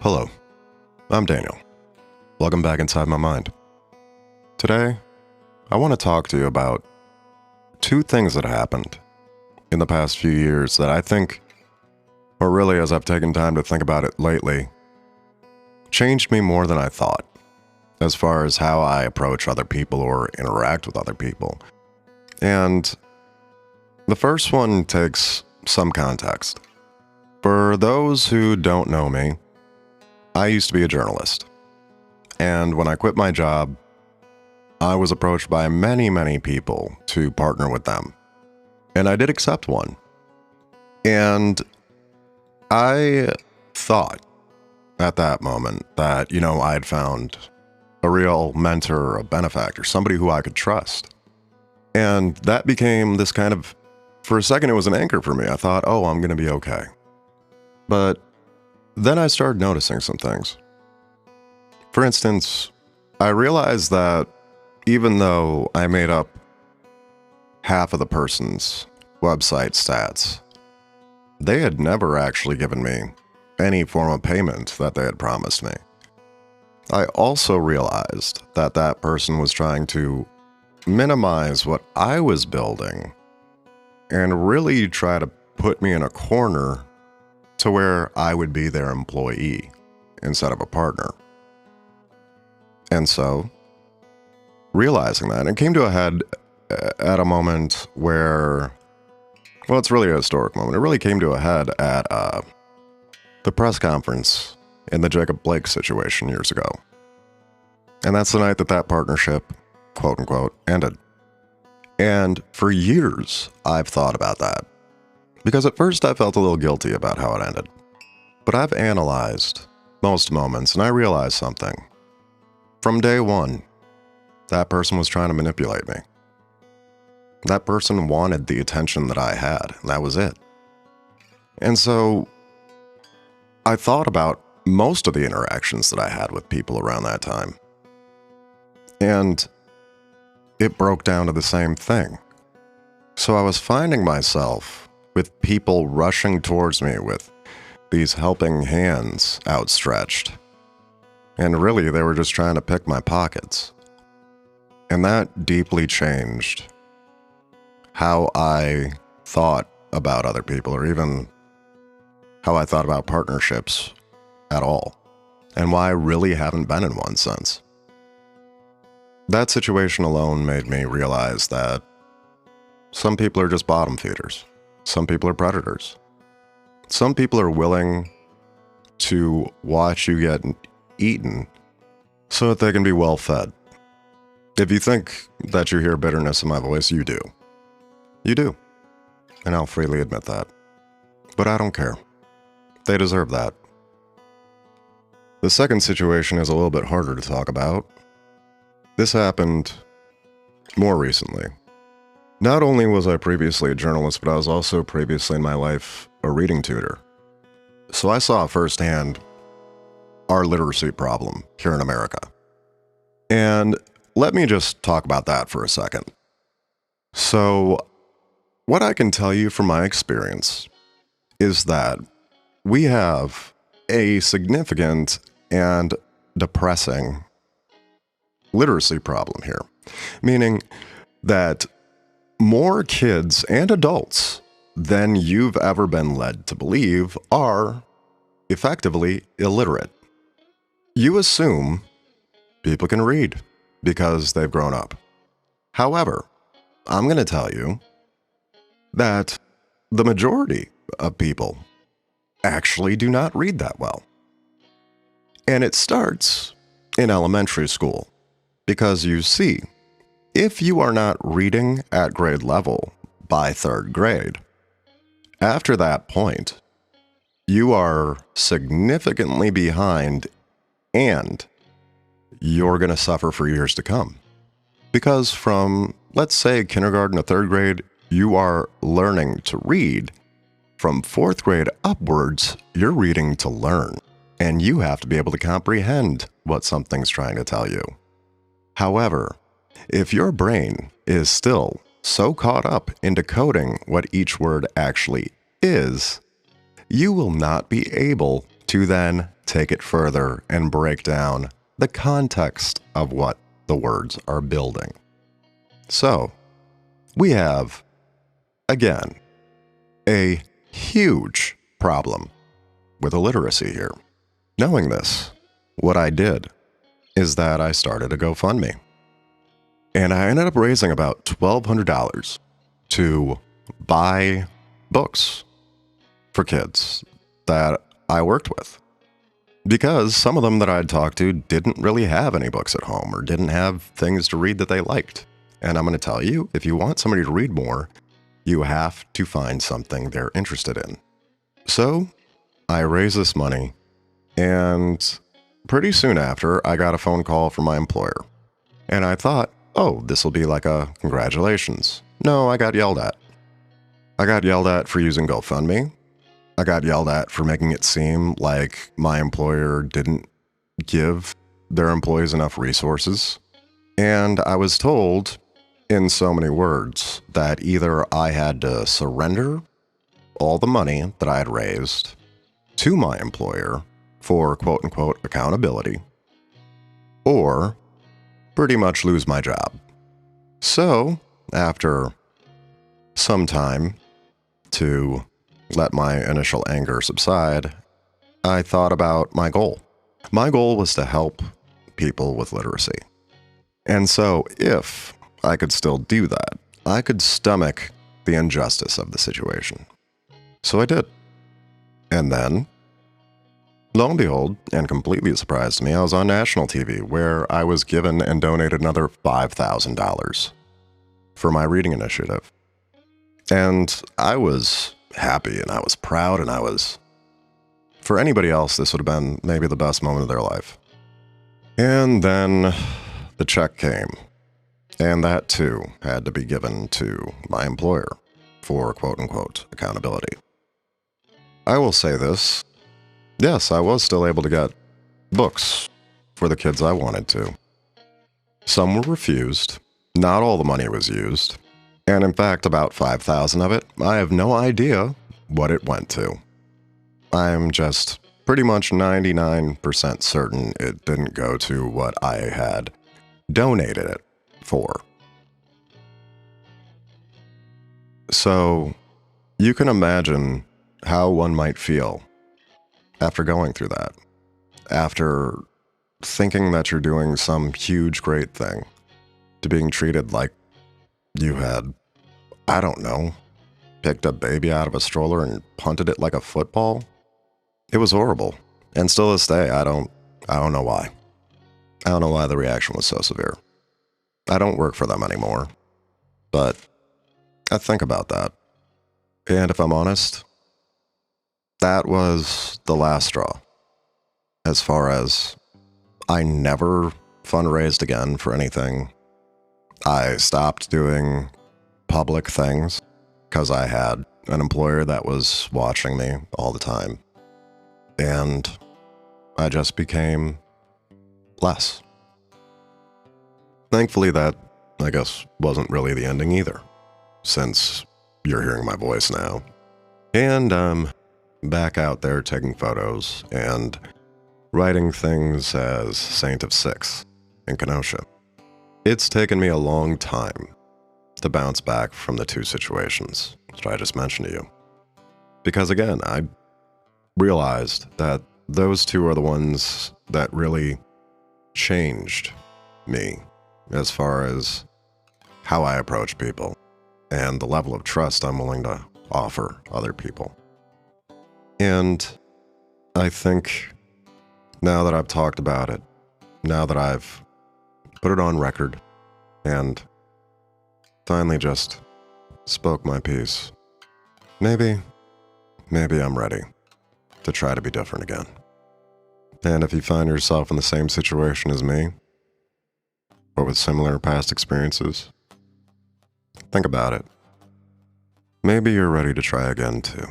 Hello, I'm Daniel. Welcome back inside my mind. Today, I want to talk to you about two things that happened in the past few years that I think, or really as I've taken time to think about it lately, changed me more than I thought as far as how I approach other people or interact with other people. And the first one takes some context. For those who don't know me, I used to be a journalist. And when I quit my job, I was approached by many people to partner with them. And I did accept one. And I thought at that moment that, I had found a real mentor, a benefactor, somebody who I could trust. And that became this kind of, for a second, it was an anchor for me. I thought, I'm going to be okay. But then I started noticing some things. For instance, I realized that even though I made up half of the person's website stats, they had never actually given me any form of payment that they had promised me. I also realized that that person was trying to minimize what I was building and really try to put me in a corner to where I would be their employee instead of a partner. And so, realizing that, it came to a head at a moment where, it's really a historic moment. It really came to a head at the press conference in the Jacob Blake situation years ago. And that's the night that partnership, quote unquote, ended. And for years, I've thought about that. Because at first I felt a little guilty about how it ended. But I've analyzed most moments and I realized something. From day one, that person was trying to manipulate me. That person wanted the attention that I had, and that was it. And so I thought about most of the interactions that I had with people around that time. And it broke down to the same thing. So I was finding myself with people rushing towards me with these helping hands outstretched. And really, they were just trying to pick my pockets. And that deeply changed how I thought about other people, or even how I thought about partnerships at all, and why I really haven't been in one since. That situation alone made me realize that some people are just bottom feeders. Some people are predators. Some people are willing to watch you get eaten so that they can be well fed. If you think that you hear bitterness in my voice, you do. You do. And I'll freely admit that. But I don't care. They deserve that. The second situation is a little bit harder to talk about. This happened more recently. Not only was I previously a journalist, but I was also previously in my life a reading tutor. So I saw firsthand our literacy problem here in America. And let me just talk about that for a second. So what I can tell you from my experience is that we have a significant and depressing literacy problem here, meaning that more kids and adults than you've ever been led to believe are effectively illiterate. You assume people can read because they've grown up. However, I'm going to tell you that the majority of people actually do not read that well. And it starts in elementary school because you see, if you are not reading at grade level by third grade, after that point, you are significantly behind and you're going to suffer for years to come. Because from, let's say, kindergarten to third grade, you are learning to read. From fourth grade upwards, you're reading to learn. And you have to be able to comprehend what something's trying to tell you. However, if your brain is still so caught up in decoding what each word actually is, you will not be able to then take it further and break down the context of what the words are building. So, we have, again, a huge problem with illiteracy here. Knowing this, what I did is that I started a GoFundMe. And I ended up raising about $1,200 to buy books for kids that I worked with. Because some of them that I'd talked to didn't really have any books at home or didn't have things to read that they liked. And I'm going to tell you, if you want somebody to read more, you have to find something they're interested in. So I raised this money, and pretty soon after, I got a phone call from my employer. And I thought, oh, this will be like a congratulations. No, I got yelled at. I got yelled at for using GoFundMe. I got yelled at for making it seem like my employer didn't give their employees enough resources. And I was told in so many words that either I had to surrender all the money that I had raised to my employer for quote unquote accountability, or pretty much lose my job. So, after some time to let my initial anger subside, I thought about my goal. My goal was to help people with literacy. And so, if I could still do that, I could stomach the injustice of the situation. So I did. And then, lo and behold, and completely surprised me, I was on national TV where I was given and donated another $5,000 for my reading initiative. And I was happy and I was proud and for anybody else, this would have been maybe the best moment of their life. And then the check came. And that too had to be given to my employer for quote unquote accountability. I will say this. Yes, I was still able to get books for the kids I wanted to. Some were refused. Not all the money was used. And in fact, about 5,000 of it, I have no idea what it went to. I'm just pretty much 99% certain it didn't go to what I had donated it for. So, you can imagine how one might feel after going through that, after thinking that you're doing some huge, great thing, to being treated like you had, I don't know, picked a baby out of a stroller and punted it like a football. It was horrible. And still this day, I don't know why. I don't know why the reaction was so severe. I don't work for them anymore, but I think about that. And if I'm honest, that was the last straw. As far as I never fundraised again for anything. I stopped doing public things because I had an employer that was watching me all the time. And I just became less. Thankfully, that, I guess, wasn't really the ending either, since you're hearing my voice now. And I'm back out there taking photos and writing things as Saint of Six in Kenosha. It's taken me a long time to bounce back from the two situations that I just mentioned to you. Because again, I realized that those two are the ones that really changed me as far as how I approach people and the level of trust I'm willing to offer other people. And I think now that I've talked about it, now that I've put it on record and finally just spoke my piece, maybe I'm ready to try to be different again. And if you find yourself in the same situation as me, or with similar past experiences, think about it. Maybe you're ready to try again too.